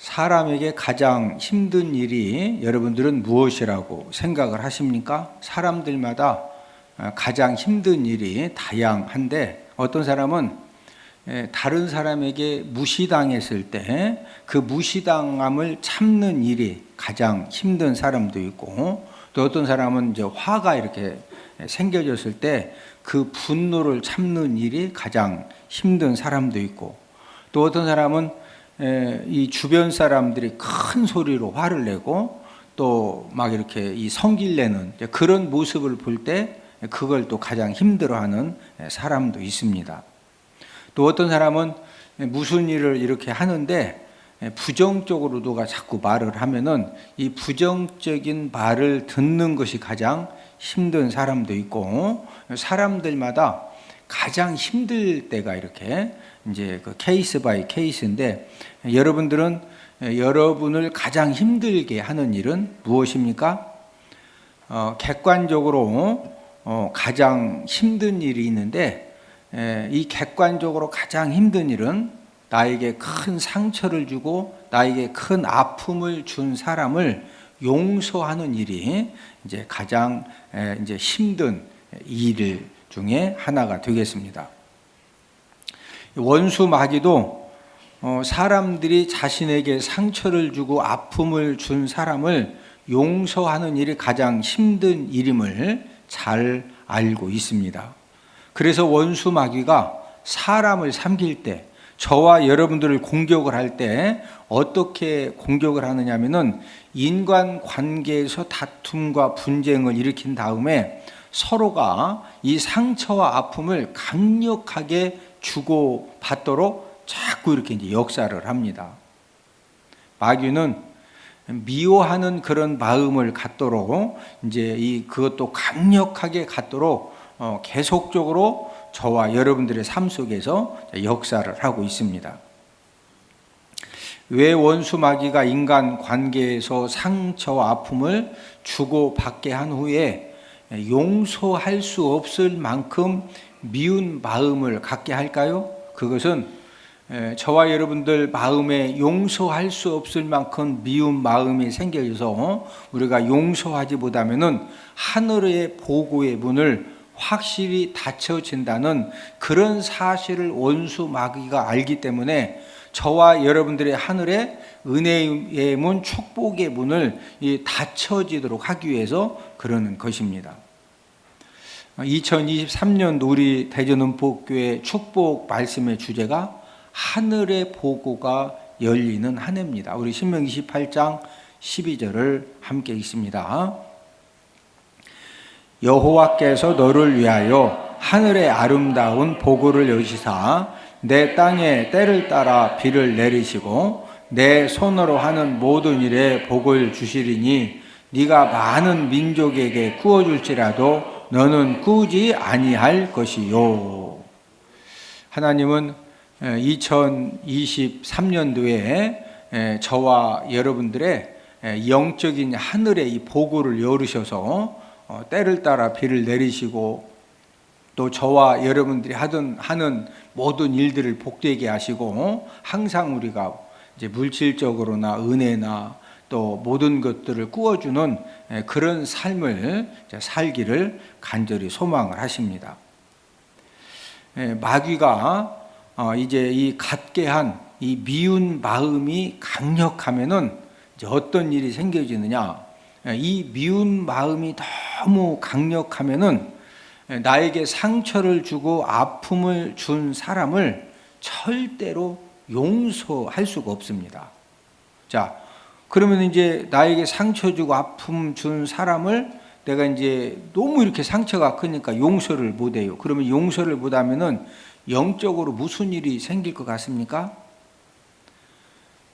사람에게 가장 힘든 일이 여러분들은 무엇이라고 생각을 하십니까? 사람들마다 가장 힘든 일이 다양한데 어떤 사람은 다른 사람에게 무시당했을 때 그 무시당함을 참는 일이 가장 힘든 사람도 있고, 또 어떤 사람은 이제 화가 이렇게 생겨졌을 때 그 분노를 참는 일이 가장 힘든 사람도 있고, 또 어떤 사람은 이 주변 사람들이 큰 소리로 화를 내고 또 막 이렇게 이 성질 내는 그런 모습을 볼 때 그걸 또 가장 힘들어하는 사람도 있습니다. 또 어떤 사람은 무슨 일을 이렇게 하는데 부정적으로 누가 자꾸 말을 하면은 이 부정적인 말을 듣는 것이 가장 힘든 사람도 있고, 사람들마다 가장 힘들 때가 이렇게 이제 그 케이스 바이 케이스인데, 여러분들은 여러분을 가장 힘들게 하는 일은 무엇입니까? 객관적으로 가장 힘든 일이 있는데, 이 객관적으로 가장 힘든 일은 나에게 큰 상처를 주고 나에게 큰 아픔을 준 사람을 용서하는 일이 이제 가장 이제 힘든 일 중에 하나가 되겠습니다. 원수 마귀도 사람들이 자신에게 상처를 주고 아픔을 준 사람을 용서하는 일이 가장 힘든 일임을 잘 알고 있습니다. 그래서 원수 마귀가 사람을 삼킬 때, 저와 여러분들을 공격을 할 때 어떻게 공격을 하느냐면은 인간 관계에서 다툼과 분쟁을 일으킨 다음에 서로가 이 상처와 아픔을 강력하게 주고받도록 자꾸 이렇게 이제 역사를 합니다. 마귀는 미워하는 그런 마음을 갖도록 이제 그것도 강력하게 갖도록 계속적으로 저와 여러분들의 삶 속에서 역사를 하고 있습니다. 왜 원수 마귀가 인간 관계에서 상처와 아픔을 주고받게 한 후에 용서할 수 없을 만큼 미운 마음을 갖게 할까요? 그것은 저와 여러분들 마음에 용서할 수 없을 만큼 미운 마음이 생겨서 우리가 용서하지 못하면은 하늘의 보고의 문을 확실히 닫혀진다는 그런 사실을 원수 마귀가 알기 때문에 저와 여러분들의 하늘의 은혜의 문, 축복의 문을 닫혀지도록 하기 위해서 그러는 것입니다. 2023년 우리 대전은복교회 축복 말씀의 주제가 하늘의 보고가 열리는 한 해입니다. 우리 신명기 28장 12절을 함께 읽습니다. 여호와께서 너를 위하여 하늘의 아름다운 보고를 여시사 내 땅에 때를 따라 비를 내리시고 내 손으로 하는 모든 일에 복을 주시리니 네가 많은 민족에게 구워줄지라도 너는 꾸지 아니할 것이요. 하나님은 2023년도에 저와 여러분들의 영적인 하늘의 이 보고를 열으셔서 때를 따라 비를 내리시고 또 저와 여러분들이 하는 모든 일들을 복되게 하시고 항상 우리가 이제 물질적으로나 은혜나 또 모든 것들을 꾸어주는 그런 삶을 살기를 간절히 소망을 하십니다. 마귀가 이제 이 갖게 한 이 미운 마음이 강력하면은 이제 어떤 일이 생겨지느냐? 이 미운 마음이 너무 강력하면은 나에게 상처를 주고 아픔을 준 사람을 절대로 용서할 수가 없습니다. 자, 그러면 이제 나에게 상처 주고 아픔 준 사람을 내가 이제 너무 이렇게 상처가 크니까 용서를 못 해요. 그러면 용서를 못 하면은 영적으로 무슨 일이 생길 것 같습니까?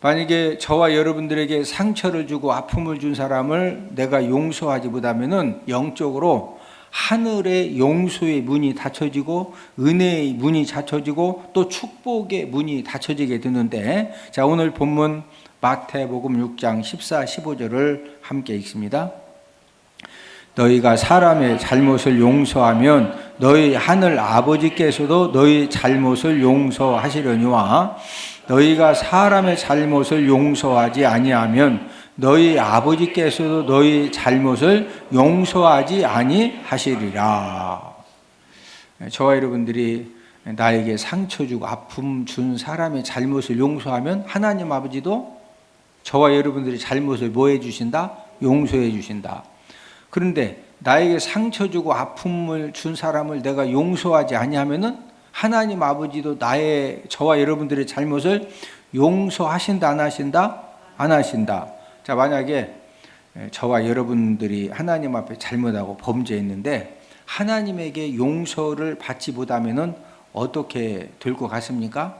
만약에 저와 여러분들에게 상처를 주고 아픔을 준 사람을 내가 용서하지 못하면은 영적으로 하늘의 용서의 문이 닫혀지고 은혜의 문이 닫혀지고 또 축복의 문이 닫혀지게 되는데, 자, 오늘 본문 마태복음 6장 14, 15절을 함께 읽습니다. 너희가 사람의 잘못을 용서하면 너희 하늘 아버지께서도 너희 잘못을 용서하시려니와 너희가 사람의 잘못을 용서하지 아니하면 너희 아버지께서도 너희 잘못을 용서하지 아니하시리라. 저와 여러분들이 나에게 상처 주고 아픔 준 사람의 잘못을 용서하면 하나님 아버지도 저와 여러분들의 잘못을 뭐 해주신다? 용서해 주신다. 그런데 나에게 상처 주고 아픔을 준 사람을 내가 용서하지 아니하면은 하나님 아버지도 저와 여러분들의 잘못을 용서하신다 안 하신다? 안 하신다. 자, 만약에 저와 여러분들이 하나님 앞에 잘못하고 범죄했는데 하나님에게 용서를 받지 못하면은 어떻게 될 것 같습니까?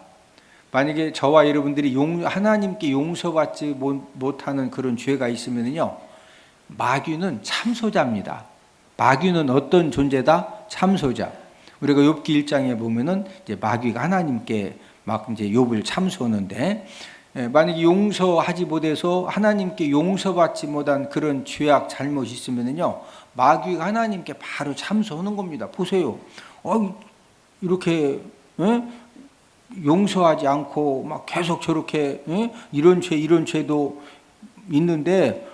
만약에 저와 여러분들이 하나님께 용서받지 못하는 그런 죄가 있으면요, 마귀는 참소자입니다. 마귀는 어떤 존재다? 참소자. 우리가 욥기 1장에 보면은 이제 마귀가 하나님께 막 이제 욥을 참소하는데, 만약에 용서하지 못해서 하나님께 용서받지 못한 그런 죄악 잘못이 있으면요, 마귀가 하나님께 바로 참소하는 겁니다. 보세요. 이렇게 용서하지 않고 막 계속 저렇게 이런 죄도 있는데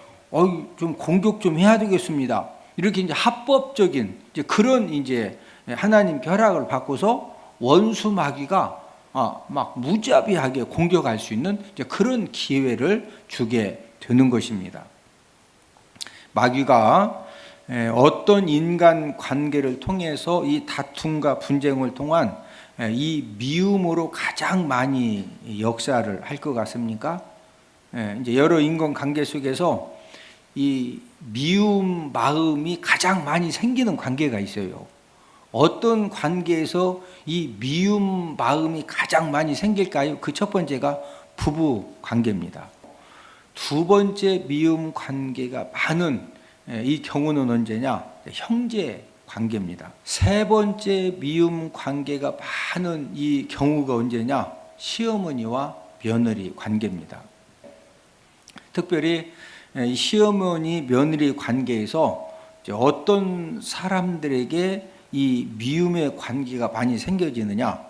좀 공격 좀 해야 되겠습니다. 이렇게 이제 합법적인 이제 그런 이제 하나님께 허락을 받고서 원수 마귀가 막 무자비하게 공격할 수 있는 이제 그런 기회를 주게 되는 것입니다. 마귀가 어떤 인간 관계를 통해서 이 다툼과 분쟁을 통한 이 미움으로 가장 많이 역사를 할 것 같습니까? 이제 여러 인간 관계 속에서 이 미움 마음이 가장 많이 생기는 관계가 있어요. 어떤 관계에서 이 미움 마음이 가장 많이 생길까요? 그 첫 번째가 부부 관계입니다. 두 번째 미움 관계가 많은 이 경우는 언제냐? 형제 관계입니다. 세 번째 미움 관계가 많은 이 경우가 언제냐? 시어머니와 며느리 관계입니다. 특별히 시어머니 며느리 관계에서 어떤 사람들에게 이 미움의 관계가 많이 생겨지느냐?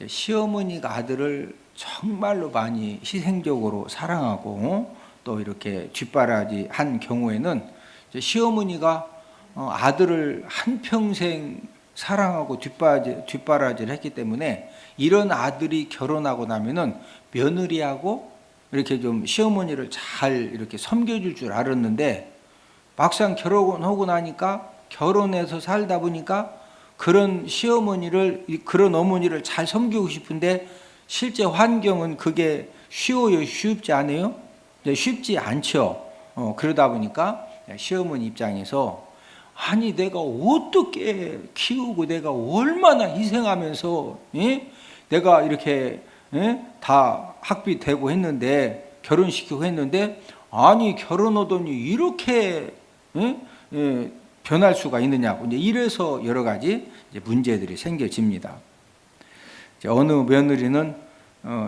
시어머니가 아들을 정말로 많이 희생적으로 사랑하고 또 이렇게 뒷바라지 한 경우에는 시어머니가 아들을 한평생 사랑하고 뒷바라지를 했기 때문에 이런 아들이 결혼하고 나면은 며느리하고 이렇게 좀 시어머니를 잘 이렇게 섬겨줄 줄 알았는데 막상 결혼하고 나니까 결혼해서 살다 보니까 그런 시어머니를 그런 어머니를 잘 섬기고 싶은데 실제 환경은 그게 쉬워요? 쉽지 않아요? 쉽지 않죠. 그러다 보니까 시어머니 입장에서 아니 내가 어떻게 키우고 내가 얼마나 희생하면서 내가 이렇게 다 학비 대고 했는데 결혼시키고 했는데 아니 결혼하더니 이렇게 변할 수가 있느냐고 이제 이래서 여러 가지 이제 문제들이 생겨집니다. 어느 며느리는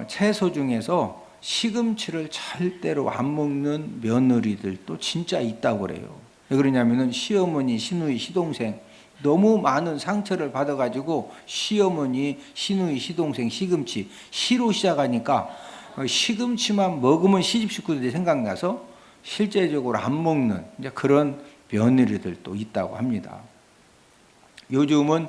채소 중에서 시금치를 절대로 안 먹는 며느리들도 진짜 있다고 그래요. 왜 그러냐면은 시어머니, 시누이, 시동생 너무 많은 상처를 받아가지고 시어머니, 시누이, 시동생, 시금치 시로 시작하니까 시금치만 먹으면 시집 식구들이 생각나서 실제적으로 안 먹는 이제 그런 며느리들도 있다고 합니다. 요즘은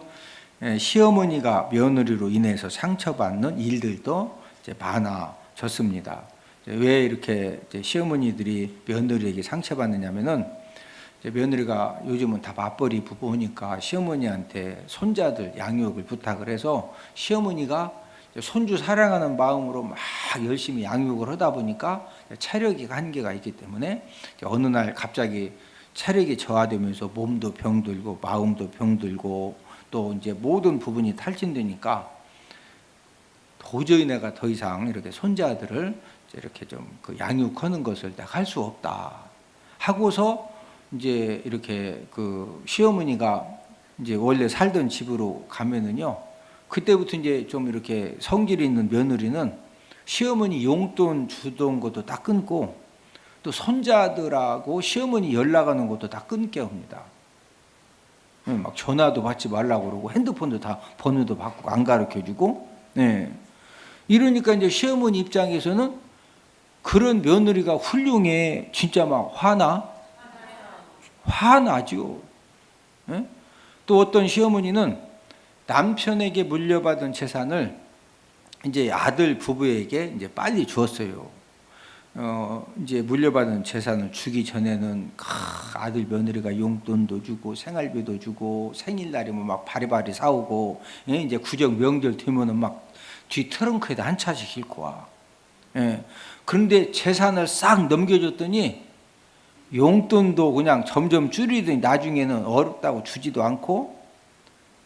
시어머니가 며느리로 인해서 상처받는 일들도 이제 많아졌습니다. 왜 이렇게 시어머니들이 며느리에게 상처받느냐면은 며느리가 요즘은 다 맞벌이 부부니까 시어머니한테 손자들 양육을 부탁을 해서 시어머니가 손주 사랑하는 마음으로 막 열심히 양육을 하다 보니까 체력이 한계가 있기 때문에 어느 날 갑자기 체력이 저하되면서 몸도 병들고 마음도 병들고 또 이제 모든 부분이 탈진되니까 도저히 내가 더 이상 이렇게 손자들을 이렇게 좀 그 양육하는 것을 내가 할 수 없다 하고서 이제 이렇게 그 시어머니가 이제 원래 살던 집으로 가면은요, 그때부터 이제 좀 이렇게 성질이 있는 며느리는 시어머니 용돈 주던 것도 다 끊고 또 손자들하고 시어머니 연락하는 것도 다 끊게 합니다. 막 전화도 받지 말라고 그러고 핸드폰도 다 번호도 바꾸고 안 가르쳐 주고, 네. 이러니까 이제 시어머니 입장에서는 그런 며느리가 훌륭해. 진짜 막 화나죠. 예? 또 어떤 시어머니는 남편에게 물려받은 재산을 이제 아들 부부에게 이제 빨리 주었어요. 이제 물려받은 재산을 주기 전에는 아들 며느리가 용돈도 주고 생활비도 주고 생일날이면 막 바리바리 사오고, 예? 이제 구정 명절 되면은 막 뒤 트렁크에다 한 차씩 싣고 와. 예. 그런데 재산을 싹 넘겨줬더니 용돈도 그냥 점점 줄이더니 나중에는 어렵다고 주지도 않고,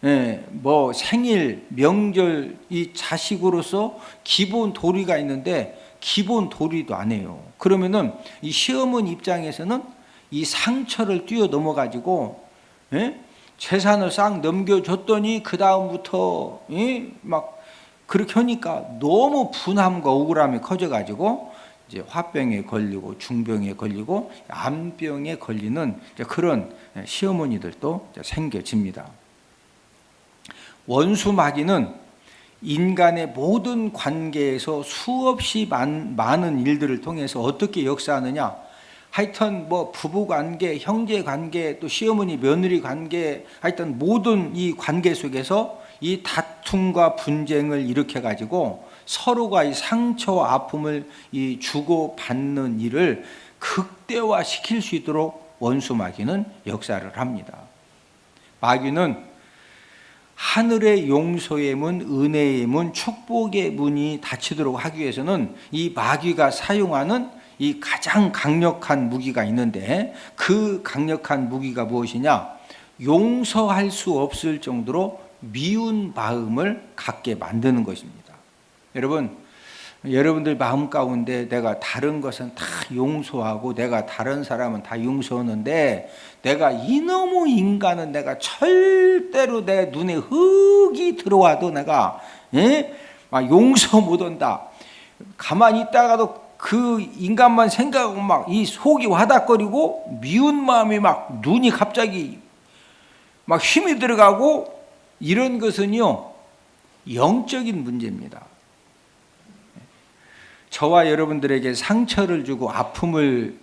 예, 뭐 생일, 명절 이 자식으로서 기본 도리가 있는데 기본 도리도 안 해요. 그러면은 이 시어머니 입장에서는 이 상처를 뛰어넘어 가지고, 예? 재산을 싹 넘겨줬더니 그 다음부터, 예? 막 그렇게 하니까 너무 분함과 억울함이 커져가지고 이제 화병에 걸리고 중병에 걸리고 암병에 걸리는 그런 시어머니들도 생겨집니다. 원수마귀는 인간의 모든 관계에서 수없이 많은 일들을 통해서 어떻게 역사하느냐. 하여튼 뭐 부부관계, 형제관계, 또 시어머니 며느리 관계, 하여튼 모든 이 관계 속에서 이 다툼과 분쟁을 일으켜 가지고 서로가 이 상처와 아픔을 이 주고 받는 일을 극대화 시킬 수 있도록 원수 마귀는 역사를 합니다. 마귀는 하늘의 용서의 문, 은혜의 문, 축복의 문이 닫히도록 하기 위해서는 이 마귀가 사용하는 이 가장 강력한 무기가 있는데, 그 강력한 무기가 무엇이냐? 용서할 수 없을 정도로 미운 마음을 갖게 만드는 것입니다. 여러분들 마음 가운데 내가 다른 것은 다 용서하고 내가 다른 사람은 다 용서하는데 내가 이놈의 인간은 내가 절대로 내 눈에 흙이 들어와도 내가, 예? 막 용서 못한다. 가만히 있다가도 그 인간만 생각하고 막 이 속이 와닥거리고 미운 마음이 막 눈이 갑자기 막 힘이 들어가고, 이런 것은요 영적인 문제입니다. 저와 여러분들에게 상처를 주고 아픔을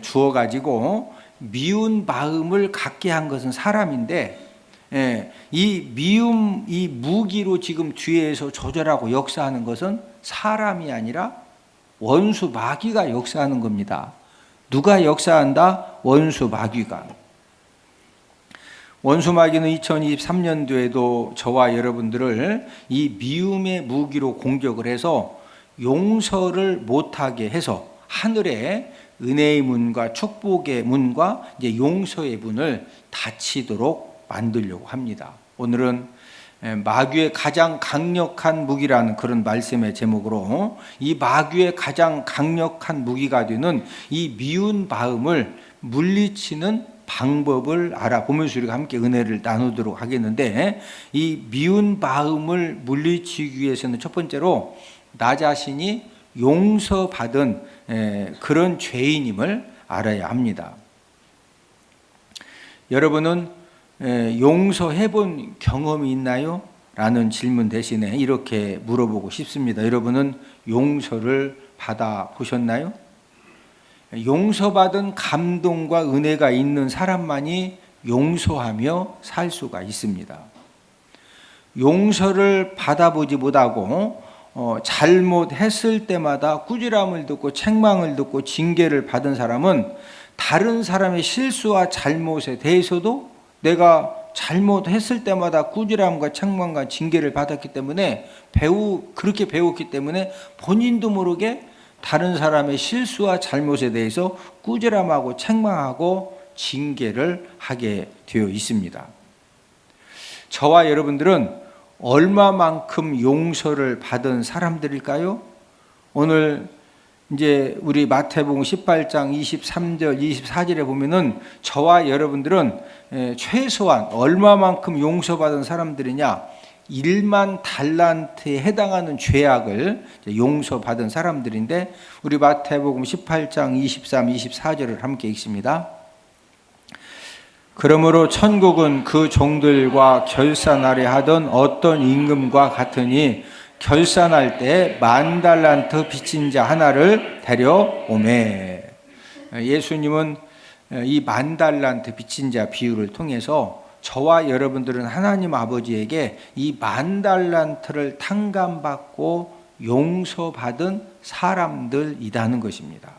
주어 가지고 미운 마음을 갖게 한 것은 사람인데, 이 미움, 이 무기로 지금 뒤에서 조절하고 역사하는 것은 사람이 아니라 원수 마귀가 역사하는 겁니다. 누가 역사한다? 원수 마귀가. 원수 마귀는 2023년도에도 저와 여러분들을 이 미움의 무기로 공격을 해서 용서를 못하게 해서 하늘의 은혜의 문과 축복의 문과 이제 용서의 문을 닫히도록 만들려고 합니다. 오늘은 마귀의 가장 강력한 무기라는 그런 말씀의 제목으로 이 마귀의 가장 강력한 무기가 되는 이 미운 마음을 물리치는 방법을 알아보면서 우리가 함께 은혜를 나누도록 하겠는데, 이 미운 마음을 물리치기 위해서는 첫 번째로 나 자신이 용서받은 그런 죄인임을 알아야 합니다. 여러분은 용서해 본 경험이 있나요? 라는 질문 대신에 이렇게 물어보고 싶습니다. 여러분은 용서를 받아 보셨나요? 용서받은 감동과 은혜가 있는 사람만이 용서하며 살 수가 있습니다. 용서를 받아보지 못하고 잘못했을 때마다 꾸지람을 듣고 책망을 듣고 징계를 받은 사람은 다른 사람의 실수와 잘못에 대해서도 내가 잘못했을 때마다 꾸지람과 책망과 징계를 받았기 때문에 그렇게 배웠기 때문에 본인도 모르게 다른 사람의 실수와 잘못에 대해서 꾸지람하고 책망하고 징계를 하게 되어 있습니다. 저와 여러분들은 얼마만큼 용서를 받은 사람들일까요? 오늘 이제 우리 마태복음 18장 23절 24절에 보면은 저와 여러분들은 최소한 얼마만큼 용서받은 사람들이냐? 1만 달란트에 해당하는 죄악을 용서받은 사람들인데, 우리 마태복음 18장 23, 24절을 함께 읽습니다. 그러므로 천국은 그 종들과 결산하려 하던 어떤 임금과 같으니 결산할 때 10,000달란트 빚진 자 하나를 데려오매. 예수님은 이 10,000달란트 빚진 자 비유를 통해서 저와 여러분들은 하나님 아버지에게 이 10,000달란트를 탕감받고 용서받은 사람들이라는 것입니다.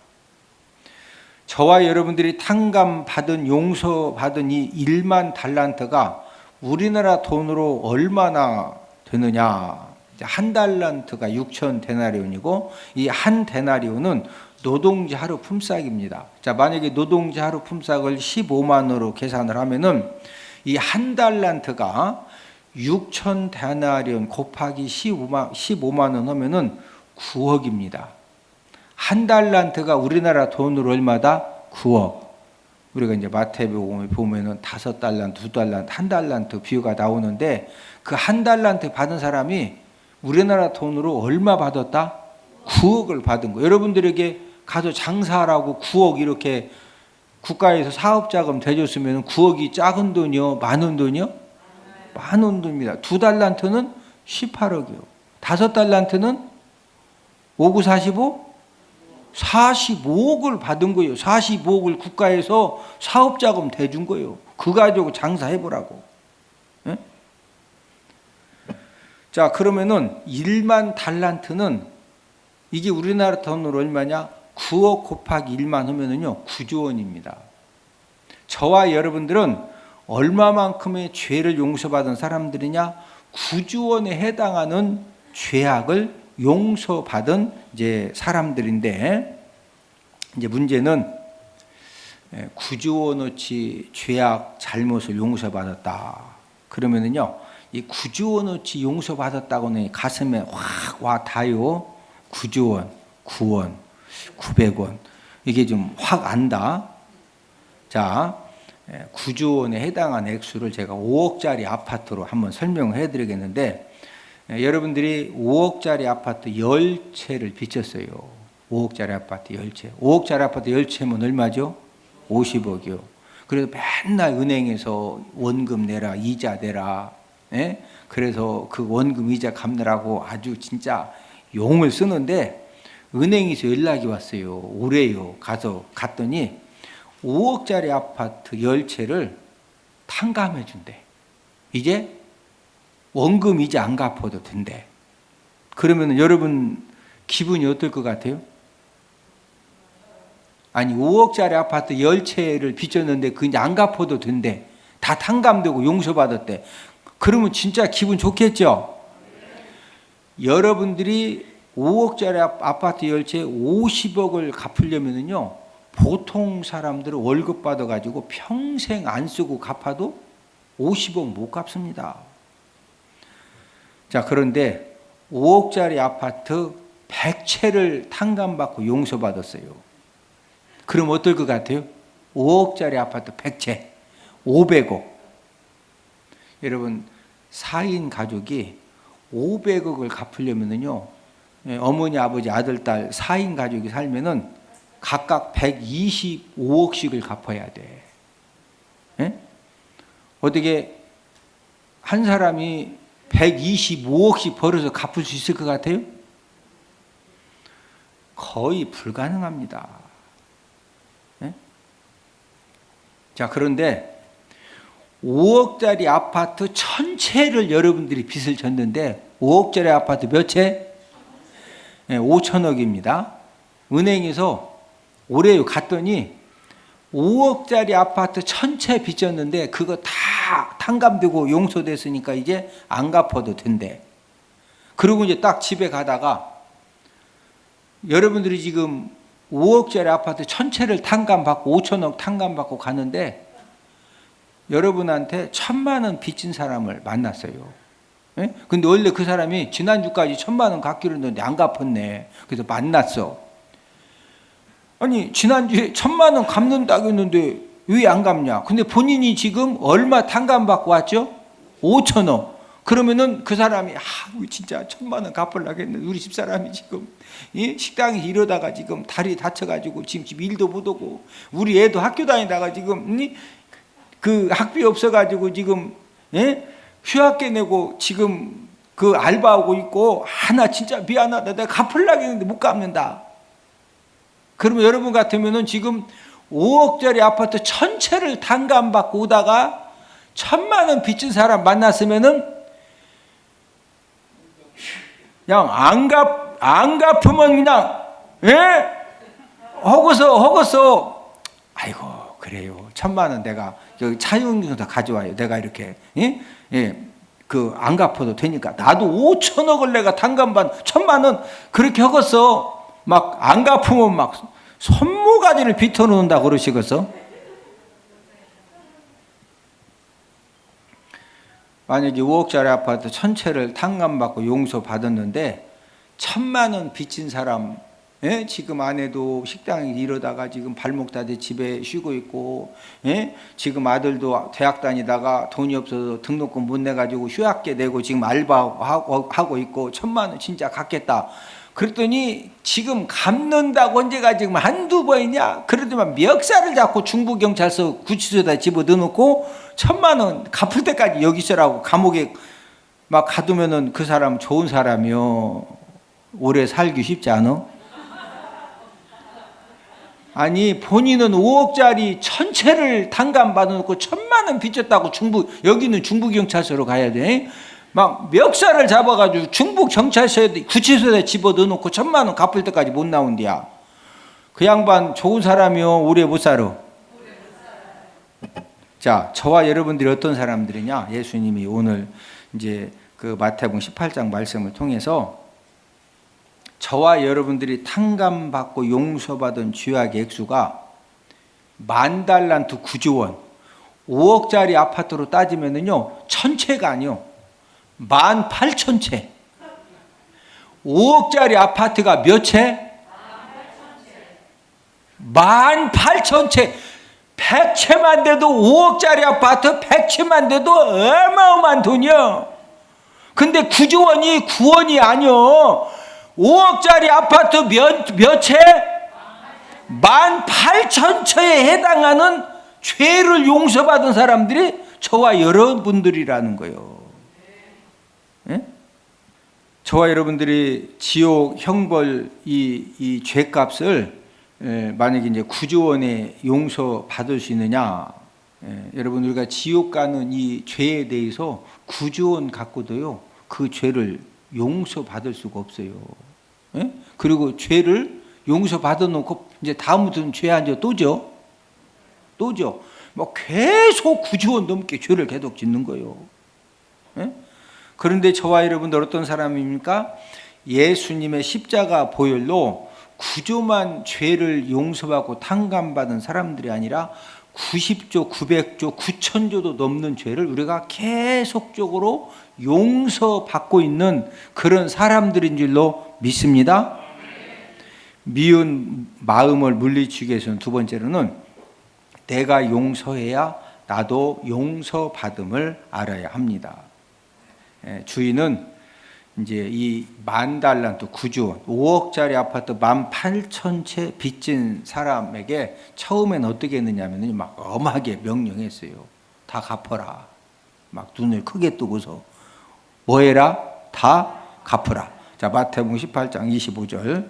저와 여러분들이 탕감받은 용서받은 이 10,000달란트가 우리나라 돈으로 얼마나 되느냐? 한 달란트가 6,000데나리온이고 이 한 데나리온은 노동자 하루 품삯입니다. 자, 만약에 노동자 하루 품삯을 15만 원으로 계산을 하면은 이 한 달란트가 6,000데나리온 곱하기 15만 원 하면은 9억입니다. 한 달란트가 우리나라 돈으로 얼마다? 9억. 우리가 이제 마태복음에 보면은 5달란트, 2달란트, 1달란트 비유가 나오는데 그 한 달란트 받은 사람이 우리나라 돈으로 얼마 받았다? 9억을 받은 거예요. 여러분들에게 가서 장사하라고 9억 이렇게 국가에서 사업자금 대줬으면 9억이 작은 돈이요? 많은 돈이요? 많은 돈입니다. 2달란트는 18억이요. 5달란트는 5, 9, 45? 45억을 받은 거예요. 45억을 국가에서 사업자금 대준 거예요. 그거 가지고 장사해보라고. 네? 자, 그러면은 10,000달란트는 이게 우리나라 돈으로 얼마냐? 9억 곱하기 1만 하면은요, 9조 원입니다. 저와 여러분들은 얼마만큼의 죄를 용서받은 사람들이냐? 9조 원에 해당하는 죄악을 용서받은 이제 사람들인데, 이제 문제는 9조 원어치 죄악 잘못을 용서받았다. 그러면은요, 이 9조 원어치 용서받았다고는 가슴에 확 와 닿아요. 9조 원, 9원, 900원. 이게 좀 확 안다. 자, 9조 원에 해당하는 액수를 제가 5억짜리 아파트로 한번 설명을 해드리겠는데, 여러분들이 5억짜리 아파트 10채를 빚졌어요. 5억짜리 아파트 10채. 5억짜리 아파트 10채면 얼마죠? 50억이요. 그래서 맨날 은행에서 원금 내라, 이자 내라. 예? 그래서 그 원금 이자 갚느라고 아주 진짜 용을 쓰는데 은행에서 연락이 왔어요. 올해요. 갔더니 5억짜리 아파트 10채를 탕감해 준대. 이제 원금 이자 안 갚아도 된대. 그러면 여러분 기분이 어떨 것 같아요? 아니 5억짜리 아파트 10채를 빚졌는데 그 이제 안 갚아도 된대. 다 탕감되고 용서받았대. 그러면 진짜 기분 좋겠죠? 여러분들이 5억짜리 아파트 10채 50억을 갚으려면요, 보통 사람들은 월급 받아가지고 평생 안 쓰고 갚아도 50억 못 갚습니다. 자, 그런데 5억짜리 아파트 100채를 탕감받고 용서받았어요. 그럼 어떨 것 같아요? 5억짜리 아파트 100채, 500억. 여러분, 4인 가족이 500억을 갚으려면요, 어머니, 아버지, 아들, 딸 4인 가족이 살면은 각각 125억씩을 갚아야 돼. 예? 어떻게 한 사람이 125억씩 벌어서 갚을 수 있을 것 같아요? 거의 불가능합니다. 예? 자, 그런데 5억짜리 아파트 1000채를 여러분들이 빚을 졌는데 5억짜리 아파트 몇 채? 5천억입니다. 은행에서 올해 갔더니 5억짜리 아파트 1000채 빚졌는데 그거 다 탕감되고 용서됐으니까 이제 안 갚아도 된대. 그리고 이제 딱 집에 가다가 여러분들이 지금 5억짜리 아파트 1000채를 탕감받고 5천억 탕감받고 가는데 여러분한테 1,000만 원 빚진 사람을 만났어요. 예? 근데 원래 그 사람이 지난주까지 1,000만 원 갚기로 했는데 안 갚았네. 그래서 만났어. 아니, 지난주에 1,000만 원 갚는다고 했는데 왜 안 갚냐? 근데 본인이 지금 얼마 탕감받고 왔죠? 5천억. 그러면은 그 사람이 진짜 1,000만 원 갚으려고 했는데 우리 집사람이 지금 식당에 이러다가 지금 다리 다쳐가지고 지금 일도 못 오고 우리 애도 학교 다니다가 지금 그 학비 없어가지고 지금 휴학계 내고 지금 그 알바하고 있고 하나 진짜 미안하다. 내가 갚으려고 했는데 못 갚는다. 그러면 여러분 같으면은 지금 5억짜리 아파트 전체를 탕감받고 오다가 1,000만 원 빚진 사람 만났으면은 그냥 안 갚으면 그냥 허거서 아이고 그래요. 1,000만 원 내가 여기 차용증서 가져와요. 내가 이렇게 그 안 갚아도 되니까 나도 5천억을 내가 탕감받 1,000만 원 그렇게 허거서 막 안 갚으면 막 손모가지를 비틀어놓는다 그러시겠어? 만약에 5억짜리 아파트 전체를 탕감받고 용서받았는데 1,000만 원 빚진 사람 지금 아내도 식당에 이러다가 지금 발목 다돼 집에 쉬고 있고 지금 아들도 대학 다니다가 돈이 없어서 등록금 못 내가지고 휴학계 내고 지금 알바하고 있고 1,000만 원 진짜 갚겠다. 그랬더니 지금 갚는다고 언제가 지금 한두 번이냐? 그러더만 멱살을 잡고 중부경찰서 구치소에다 집어넣고 1,000만 원 갚을 때까지 여기 있으라고 감옥에 막 가두면은 그 사람 좋은 사람이요. 오래 살기 쉽지 않아? 아니 본인은 5억짜리 전체를 탕감받아놓고 1,000만 원 빚졌다고 여기는 중부경찰서로 가야 돼. 막 멱살을 잡아가지고 중부경찰서에 구치소에 집어넣어놓고 1,000만 원 갚을 때까지 못 나온디야. 그 양반 좋은 사람이요. 오래 못 살아. 자, 저와 여러분들이 어떤 사람들이냐? 예수님이 오늘 이제 그 마태복음 18장 말씀을 통해서 저와 여러분들이 탕감받고 용서받은 죄악의 액수가 10,000달란트 9조 원, 5억짜리 아파트로 따지면은요, 1,000채가 아니요, 18,000채. 5억짜리 아파트가 몇 채? 18,000채. 100채만 돼도 5억짜리 아파트 100채만 돼도 어마어마한 돈이요. 근데 9조 원이 9원이 아니요. 5억짜리 아파트 몇 채? 18,000채에 해당하는 죄를 용서받은 사람들이 저와 여러분들이라는 거예요. 예? 저와 여러분들이 지옥 형벌 이 죄값을 만약에 이제 9조 원의 용서 받을 수 있느냐? 여러분 우리가 지옥 가는 이 죄에 대해서 9조 원 갖고도요 그 죄를 용서받을 수가 없어요. 예? 그리고 죄를 용서받아 놓고 이제 다음부터는 죄 안 져 또죠. 뭐 계속 9조 원 넘게 죄를 계속 짓는 거예요. 예? 그런데 저와 여러분들 어떤 사람입니까? 예수님의 십자가 보혈로 9조만 죄를 용서받고 탕감받은 사람들이 아니라 90조, 900조, 9,000조도 넘는 죄를 우리가 계속적으로 용서받고 있는 그런 사람들인 줄로 믿습니다. 미운 마음을 물리치기 위해서는 두 번째로는 내가 용서해야 나도 용서받음을 알아야 합니다. 주인은 이제 이 10,000달란트 9조 5억짜리 아파트 18,000채 빚진 사람에게 처음엔 어떻게 했느냐면 막 엄하게 명령했어요. 다 갚아라. 막 눈을 크게 뜨고서 뭐 해라? 다 갚으라. 자, 마태복음 18장 25절.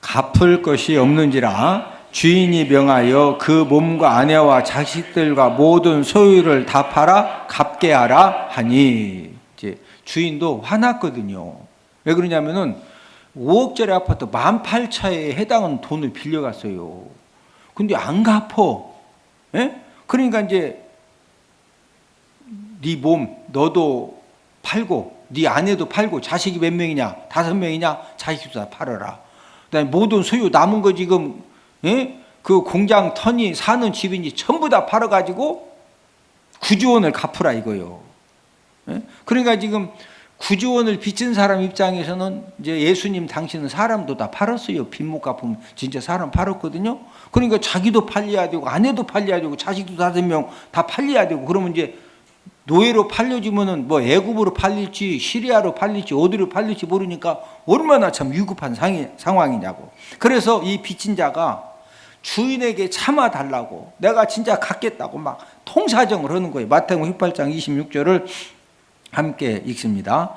갚을 것이 없는지라 주인이 명하여 그 몸과 아내와 자식들과 모든 소유를 다 팔아 갚게 하라 하니. 이제 주인도 화났거든요. 왜 그러냐면은 5억짜리 아파트 18,000채에 해당하는 돈을 빌려갔어요. 근데 안 갚어. 예? 그러니까 이제 네 몸 너도 팔고 네 아내도 팔고 자식이 몇 명이냐? 5명이냐? 자식도 다 팔아라. 그다음에 모든 소유 남은 거 지금 그 공장 터니 사는 집인지 전부 다 팔아가지고 9조 원을 갚으라 이거요. 그러니까 지금 9조 원을 빚진 사람 입장에서는 이제 예수님 당신은 사람도 다 팔았어요. 빚 못 갚으면 진짜 사람 팔았거든요. 그러니까 자기도 팔려야 되고 아내도 팔려야 되고 자식도 5명 다 팔려야 되고 그러면 이제 노예로 팔려지면은 뭐 애굽으로 팔릴지 시리아로 팔릴지 어디로 팔릴지 모르니까 얼마나 참 위급한 상황이냐고. 그래서 이 빚진 자가 주인에게 참아달라고 내가 진짜 갚겠다고 막 통사정을 하는 거예요. 마태복음 18장 26절을 함께 읽습니다.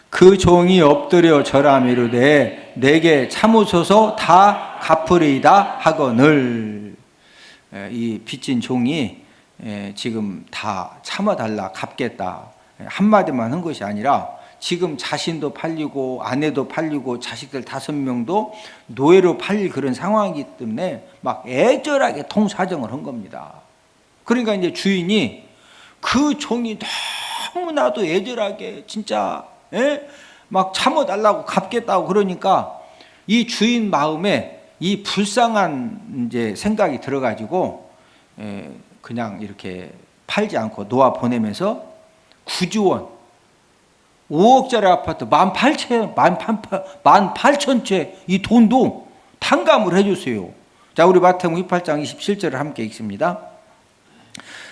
그 종이 엎드려 절하며 이르되 내게 참으소서 다 갚으리이다 하거늘. 이 빚진 종이 지금 다 참아달라, 갚겠다 한마디만 한 것이 아니라 지금 자신도 팔리고 아내도 팔리고 자식들 5명도 노예로 팔릴 그런 상황이기 때문에 막 애절하게 통사정을 한 겁니다. 그러니까 이제 주인이 그 종이 너무나도 애절하게 진짜 막 참아달라고 갚겠다고 그러니까 이 주인 마음에 이 불쌍한 이제 생각이 들어가지고 그냥 이렇게 팔지 않고 놓아 보내면서 구주원 5억짜리 아파트 18,000채 이 돈도 탕감을 해줬어요. 자, 우리 마태복음 28장 27절을 함께 읽습니다.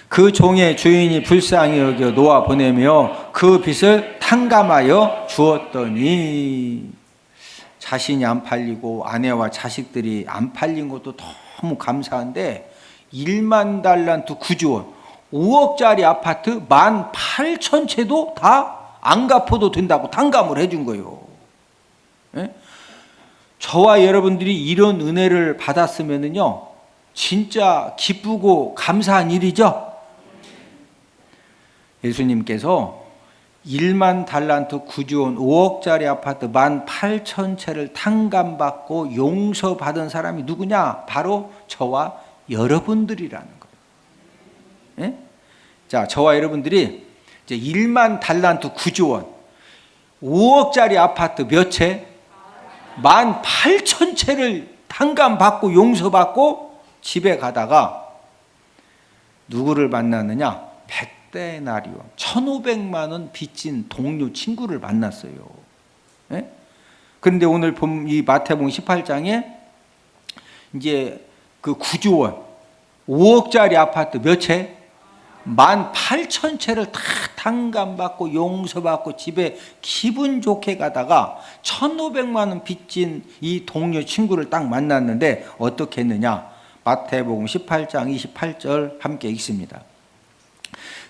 그 종의 주인이 불쌍히 여겨 놓아 보내며 그 빚을 탕감하여 주었더니, 자신이 안 팔리고 아내와 자식들이 안 팔린 것도 너무 감사한데 1만 달란트 구주원 5억짜리 아파트 18,000채도 다 안 갚아도 된다고 탕감을 해준 거예요. 저와 여러분들이 이런 은혜를 받았으면요 진짜 기쁘고 감사한 일이죠. 예수님께서 1만 달란트 구주원 5억짜리 아파트 18,000채를 탕감받고 용서받은 사람이 누구냐? 바로 저와 여러분들이라는 거예요. 자, 저와 여러분들이 이제 1만 달란트 구주원 5억짜리 아파트 몇 채? 18,000채를 탕감받고 용서받고 집에 가다가 누구를 만났느냐? 100데나리온 1,500만 원 빚진 동료 친구를 만났어요. 그런데 오늘 이 마태복음 18장에 이제 그 구주원 5억짜리 아파트 몇 채? 18,000채를 다 탕감받고 용서받고 집에 기분 좋게 가다가 1,500만 원 빚진 이 동료 친구를 딱 만났는데 어떻게 했느냐? 마태복음 18장 28절 함께 읽습니다.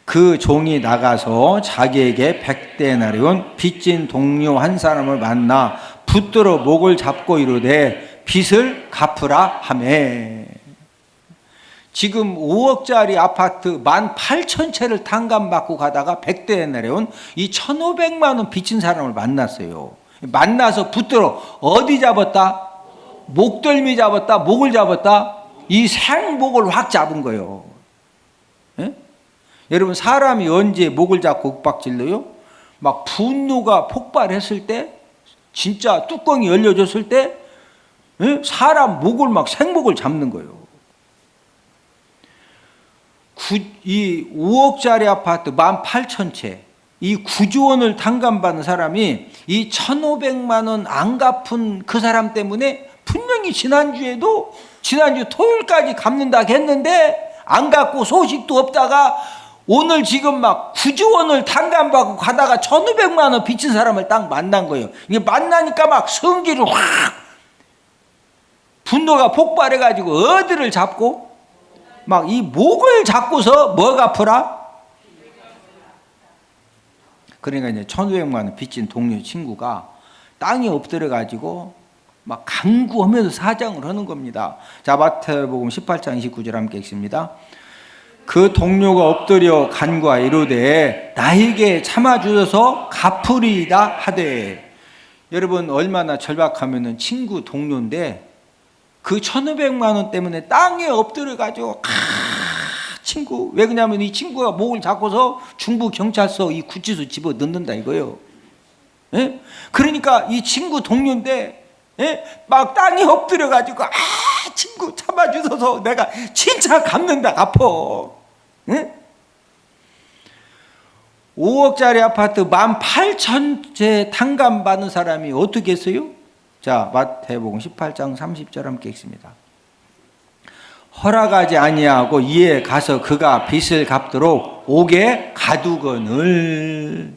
그 종이 나가서 자기에게 100데나리온 빚진 동료 한 사람을 만나 붙들어 목을 잡고 이르되 빚을 갚으라 하매. 지금 5억짜리 아파트 18,000채를 탕감받고 가다가 100데나리온 이 1,500만 원 빚진 사람을 만났어요. 만나서 붙들어 어디 잡았다? 목덜미 잡았다? 목을 잡았다? 이 생목을 확 잡은 거예요. 여러분, 사람이 언제 목을 잡고 윽박질러요? 막 분노가 폭발했을 때, 진짜 뚜껑이 열려졌을 때 사람 목을 막 생목을 잡는 거예요. 이 5억짜리 아파트 18,000채 이 구주원을 탕감받은 사람이 이 1,500만 원 안 갚은 그 사람 때문에 분명히 지난주 토요일까지 갚는다 했는데 안 갚고 소식도 없다가 오늘 지금 막 구주원을 탕감받고 가다가 1,500만 원 빚진 사람을 딱 만난 거예요. 이게 만나니까 막 성기를 확 분노가 폭발해가지고 어디를 잡고 막 이 목을 잡고서 뭐 갚으라? 그러니까 이제 1,500만 원 빚진 동료 친구가 땅에 엎드려가지고 막 간구하면서 사정을 하는 겁니다. 자, 마태복음 18장 29절 함께 읽습니다. 그 동료가 엎드려 간구하 이르되 나에게 참아주셔서 갚으리이다 하되. 여러분, 얼마나 절박하면은 친구 동료인데 그 1,500만 원 때문에 땅에 엎드려가지고 친구, 왜 그러냐면 이 친구가 목을 잡고서 중부 경찰서 이 구치소 집어 넣는다 이거예요. 그러니까 이 친구 동료인데 막 땅에 엎드려가지고 친구 참아주셔서 내가 진짜 갚는다, 갚어. 5억짜리 아파트 18,000채 탕감받은 사람이 어떻게 했어요? 자, 마태복음 18장 30절 함께 읽습니다. 허락하지 아니하고 이에 가서 그가 빚을 갚도록 옥에 가두거늘.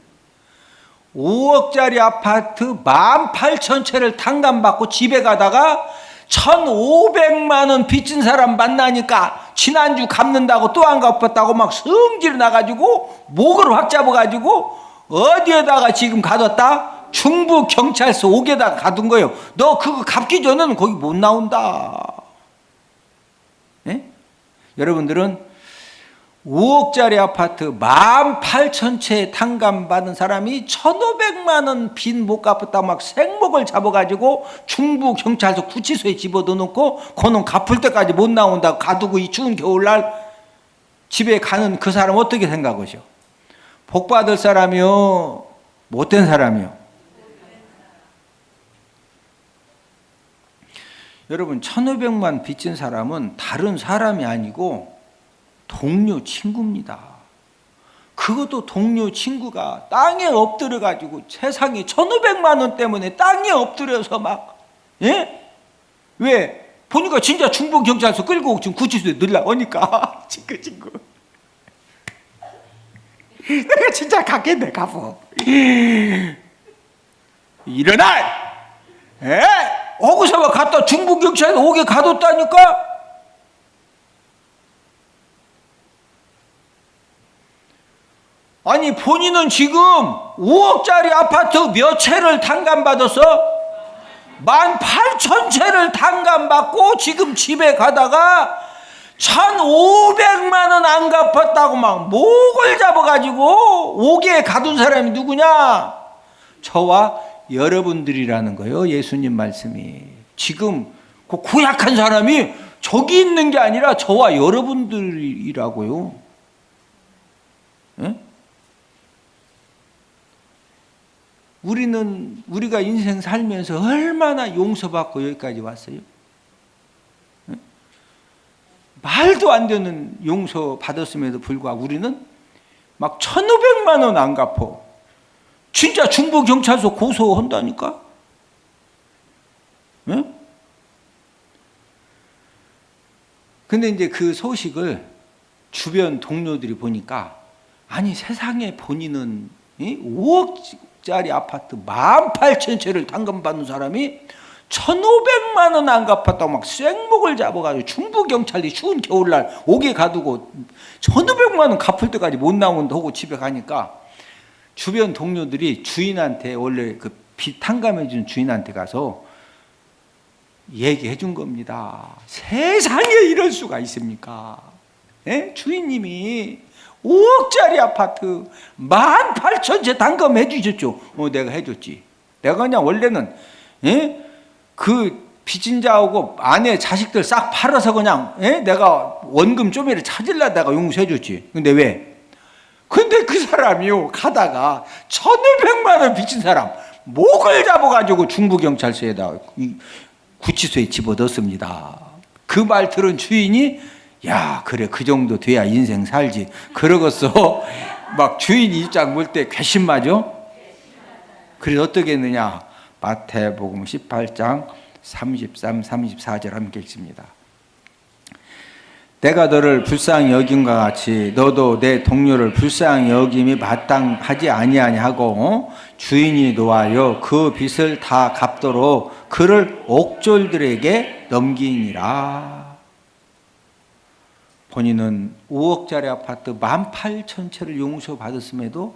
5억짜리 아파트 18,000채를 탕감받고 집에 가다가 1,500만 원 빚진 사람 만나니까 지난주 갚는다고 또 안 갚았다고 막 성질 나가지고 목을 확 잡아가지고 어디에다가 지금 가뒀다? 중부 경찰서 옥에다가 가둔 거예요. 너 그거 갚기 전에는 거기 못 나온다. 예? 여러분들은 5억짜리 아파트 18,000채 탕감받은 사람이 1,500만 원 빚 못 갚았다고 막 생목을 잡아가지고 중부 경찰서 구치소에 집어넣고 그놈 갚을 때까지 못 나온다고 가두고 이 추운 겨울날 집에 가는 그 사람 어떻게 생각하셔? 복 받을 사람이요? 못된 사람이요? 여러분 1,500만 빚진 사람은 다른 사람이 아니고 동료 친구입니다. 그것도 동료 친구가 땅에 엎드려 가지고 세상에 1,500만 원 때문에 땅에 엎드려서 막 예? 왜? 보니까 진짜 중부경찰서 끌고 지금 구치소에 늘라오니까 친구 내가 진짜 갔겠네 가보 일어나! 에? 어디서 갔다 중부경찰서 오게 가뒀다니까? 아니 본인은 지금 5억짜리 아파트 몇 채를 탕감받아서 18,000채를 탕감받고 지금 집에 가다가 1,500만 원 안 갚았다고 막 목을 잡아가지고 옥에 가둔 사람이 누구냐? 저와 여러분들이라는 거예요. 예수님 말씀이. 지금 그 고약한 사람이 저기 있는 게 아니라 저와 여러분들이라고요. 예? 우리가 인생 살면서 얼마나 용서받고 여기까지 왔어요? 네? 말도 안 되는 용서 받았음에도 불구하고 우리는 막 1,500만 원 안 갚어. 진짜 중부경찰서 고소한다니까? 네? 근데 이제 그 소식을 주변 동료들이 보니까 아니 세상에 본인은 5억짜리 아파트 18,000채를 탕감받는 사람이 1,500만 원 안 갚았다고 막 생목을 잡아가지고 중부경찰이 추운 겨울날 옥에 가두고 1,500만 원 갚을 때까지 못 나온다고 집에 가니까 주변 동료들이 주인한테 원래 그 빚 탕감해 준 주인한테 가서 얘기해 준 겁니다. 세상에 이럴 수가 있습니까? 예? 주인님이 5억짜리 아파트 18,000채 탕감해 주셨죠. 내가 해줬지. 내가 그냥 원래는 예? 그 빚진 자하고 아내 자식들 싹 팔아서 그냥 예? 내가 원금 좀이라도 찾으려다 내가 용서해 줬지. 근데 왜? 근데 그 사람이요 가다가 1,500만 원 빚진 사람 목을 잡아가지고 중부경찰서에다 구치소에 집어넣습니다. 그 말 들은 주인이 야 그래 그 정도 돼야 인생 살지 그러겠어. 막 주인 입장 볼 때 괘씸하죠. 그래서 어떻게 했느냐. 마태복음 18장 33, 34절 함께 읽습니다. 내가 너를 불쌍히 여김과 같이 너도 내 동료를 불쌍히 여김이 마땅하지 아니하냐 하고 주인이 노하여 그 빚을 다 갚도록 그를 옥졸들에게 넘기니라. 본인은 5억짜리 아파트 18,000채를 용서받았음에도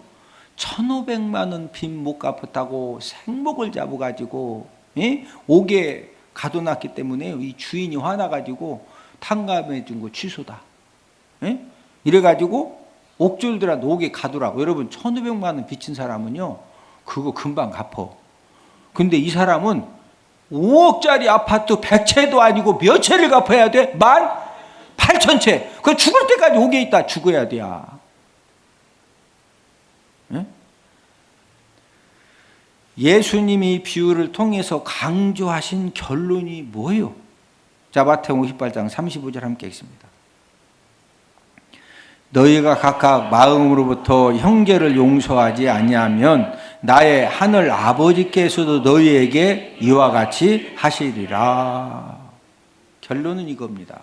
1,500만 원 빚 못 갚았다고 생목을 잡아가지고 옥에 가둬놨기 때문에 이 주인이 화나가지고 탕감해 준 거 취소다. 이래가지고 옥졸들한테 옥에 가두라고. 여러분 1,500만 원 빚진 사람은요 그거 금방 갚어. 근데 이 사람은 5억짜리 아파트 100채도 아니고 몇 채를 갚아야 돼? 18,000채. 그 죽을 때까지 옥에 있다 죽어야 돼. 예수님이 비유를 통해서 강조하신 결론이 뭐예요? 자, 마태복음 58장 35절 함께 읽습니다. 너희가 각각 마음으로부터 형제를 용서하지 아니하면 나의 하늘 아버지께서도 너희에게 이와 같이 하시리라. 결론은 이겁니다.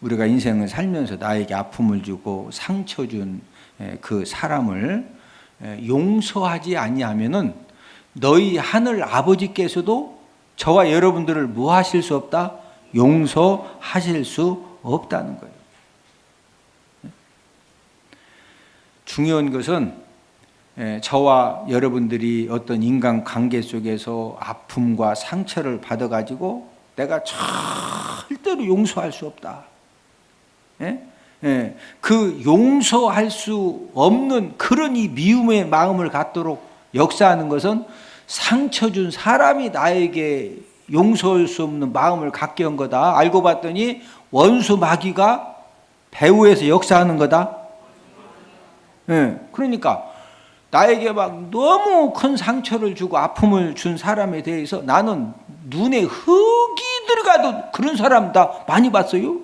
우리가 인생을 살면서 나에게 아픔을 주고 상처 준 그 사람을 용서하지 아니하면은 너희 하늘 아버지께서도 저와 여러분들을 뭐 하실 수 없다? 용서하실 수 없다는 거예요. 중요한 것은 저와 여러분들이 어떤 인간 관계 속에서 아픔과 상처를 받아가지고 내가 절대로 용서할 수 없다. 그 용서할 수 없는 그런 이 미움의 마음을 갖도록 역사하는 것은 상처 준 사람이 나에게 용서할 수 없는 마음을 갖게 한 거다. 알고 봤더니 원수 마귀가 배후에서 역사하는 거다. 그러니까 나에게 막 너무 큰 상처를 주고 아픔을 준 사람에 대해서 나는 눈에 흙이 들어가도 그런 사람 다 많이 봤어요.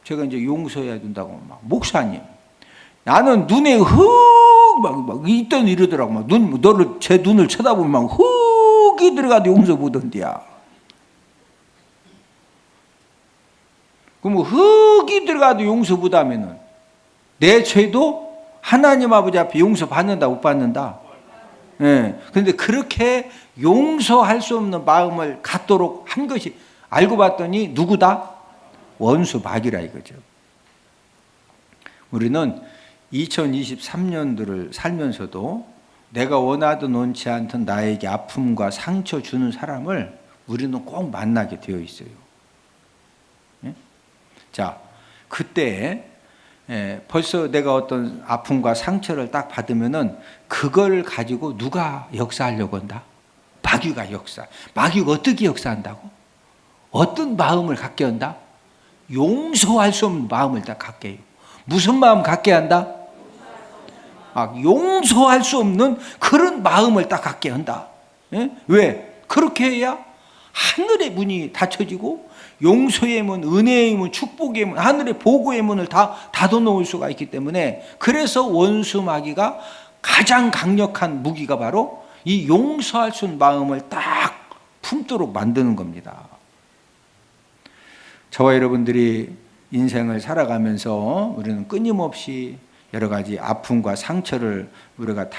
제가 이제 용서해야 된다고 막 목사님, 나는 눈에 막 있던 이러더라고. 막 너를 제 눈을 쳐다보면 막 흙이 들어가도 용서 못한대야. 그럼 흙이 들어가도 용서 못하면은 내 죄도 하나님 아버지 앞에 용서 받는다 못 받는다? 그런데 그렇게 용서할 수 없는 마음을 갖도록 한 것이 알고 봤더니 누구다? 원수 마귀라 이거죠. 우리는 2023년도를 살면서도 내가 원하든 원치 않든 나에게 아픔과 상처 주는 사람을 우리는 꼭 만나게 되어 있어요. 자, 그때 벌써 내가 어떤 아픔과 상처를 딱 받으면은 그걸 가지고 누가 역사하려고 한다? 마귀가 역사. 마귀가 어떻게 역사한다고? 어떤 마음을 갖게 한다? 용서할 수 없는 마음을 딱 갖게 해요. 무슨 마음 갖게 한다? 용서할 수 없는 그런 마음을 딱 갖게 한다. 왜? 그렇게 해야 하늘의 문이 닫혀지고 용서의 문, 은혜의 문, 축복의 문, 하늘의 보고의 문을 다 닫아놓을 수가 있기 때문에 그래서 원수 마귀가 가장 강력한 무기가 바로 이 용서할 수 없는 마음을 딱 품도록 만드는 겁니다. 저와 여러분들이 인생을 살아가면서 우리는 끊임없이 여러 가지 아픔과 상처를 우리가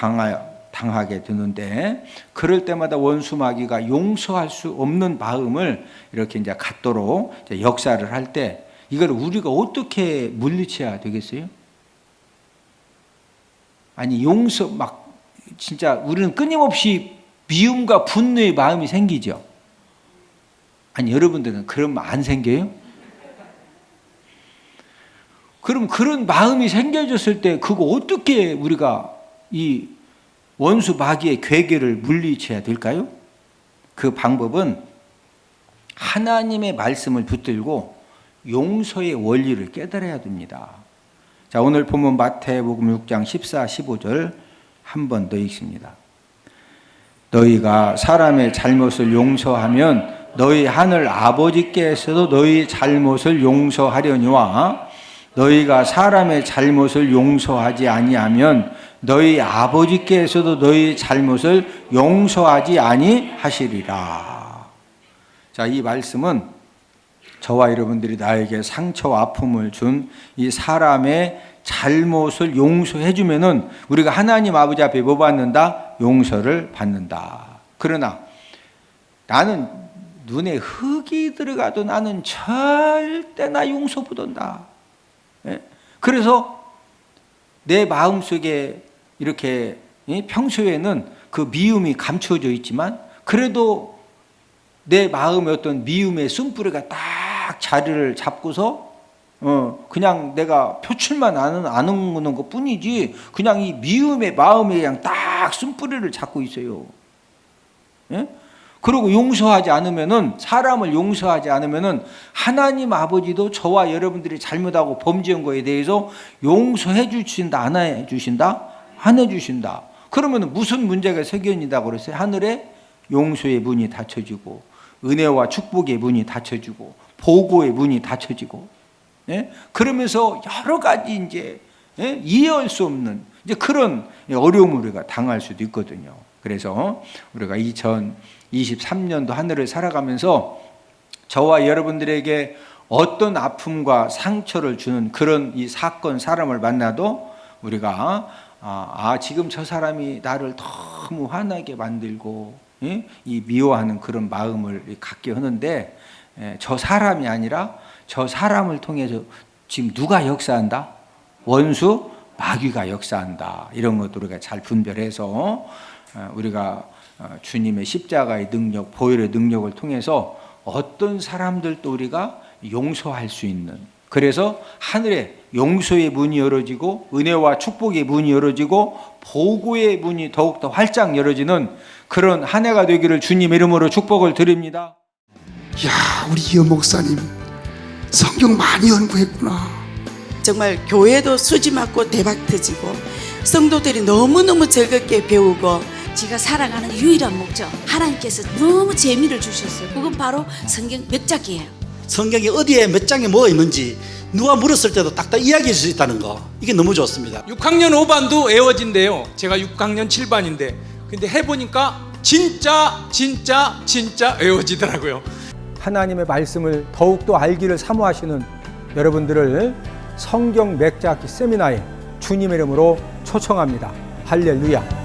당하게 되는데 그럴 때마다 원수 마귀가 용서할 수 없는 마음을 이렇게 이제 갖도록 이제 역사를 할 때 이걸 우리가 어떻게 물리쳐야 되겠어요? 아니 용서 막 진짜 우리는 끊임없이 미움과 분노의 마음이 생기죠. 아니 여러분들은 그런 마음 안 생겨요? 그럼 그런 마음이 생겨졌을 때 그거 어떻게 우리가 이 원수 마귀의 괴계를 물리쳐야 될까요? 그 방법은 하나님의 말씀을 붙들고 용서의 원리를 깨달아야 됩니다. 자, 오늘 본문 마태복음 6장 14, 15절 한 번 더 읽습니다. 너희가 사람의 잘못을 용서하면 너희 하늘 아버지께서도 너희 잘못을 용서하려니와 너희가 사람의 잘못을 용서하지 아니하면 너희 아버지께서도 너희 잘못을 용서하지 아니하시리라. 자, 이 말씀은 저와 여러분들이 나에게 상처와 아픔을 준 이 사람의 잘못을 용서해 주면은 우리가 하나님 아버지 앞에 뭐 받는다? 용서를 받는다. 그러나 나는 눈에 흙이 들어가도 나는 절대나 용서 못한다. 그래서 내 마음속에 이렇게 평소에는 그 미움이 감추어져 있지만 그래도 내 마음의 어떤 미움의 쓴뿌리가 딱 자리를 잡고서 그냥 내가 표출만 안 하는 것 뿐이지 그냥 이 미움의 마음에 그냥 딱 쓴뿌리를 잡고 있어요. 그리고 용서하지 않으면은 사람을 용서하지 않으면은 하나님 아버지도 저와 여러분들이 잘못하고 범죄한 거에 대해서 용서해 주신다 안 해 주신다? 안 해 주신다. 그러면 무슨 문제가 생긴다고 그랬어요? 하늘에 용서의 문이 닫혀지고 은혜와 축복의 문이 닫혀지고 보고의 문이 닫혀지고 그러면서 여러 가지 이제 이해할 수 없는 이제 그런 어려움을 우리가 당할 수도 있거든요. 그래서 우리가 2023년도 한 해를 살아가면서 저와 여러분들에게 어떤 아픔과 상처를 주는 그런 이 사건 사람을 만나도 우리가 지금 저 사람이 나를 너무 화나게 만들고 이 미워하는 그런 마음을 갖게 하는데 저 사람이 아니라 저 사람을 통해서 지금 누가 역사한다? 원수 마귀가 역사한다. 이런 것도 우리가 잘 분별해서 우리가 주님의 십자가의 능력, 보혈의 능력을 통해서 어떤 사람들도 우리가 용서할 수 있는, 그래서 하늘에 용서의 문이 열어지고 은혜와 축복의 문이 열어지고 보고의 문이 더욱더 활짝 열어지는 그런 한 해가 되기를 주님 이름으로 축복을 드립니다. 야, 우리 이현 목사님 성경 많이 연구했구나. 정말 교회도 수지 맞고 대박 터지고 성도들이 너무너무 즐겁게 배우고 제가 살아가는 유일한 목적, 하나님께서 너무 재미를 주셨어요. 그건 바로 성경 몇 장이에요. 성경이 어디에 몇 장에 뭐가 있는지 누가 물었을 때도 딱딱 이야기할 수 있다는 거, 이게 너무 좋습니다. 6학년 5반도 외워진대요. 제가 6학년 7반인데 근데 해보니까 진짜 외워지더라고요. 하나님의 말씀을 더욱더 알기를 사모하시는 여러분들을 성경 맥자기 세미나에 주님의 이름으로 초청합니다. 할렐루야.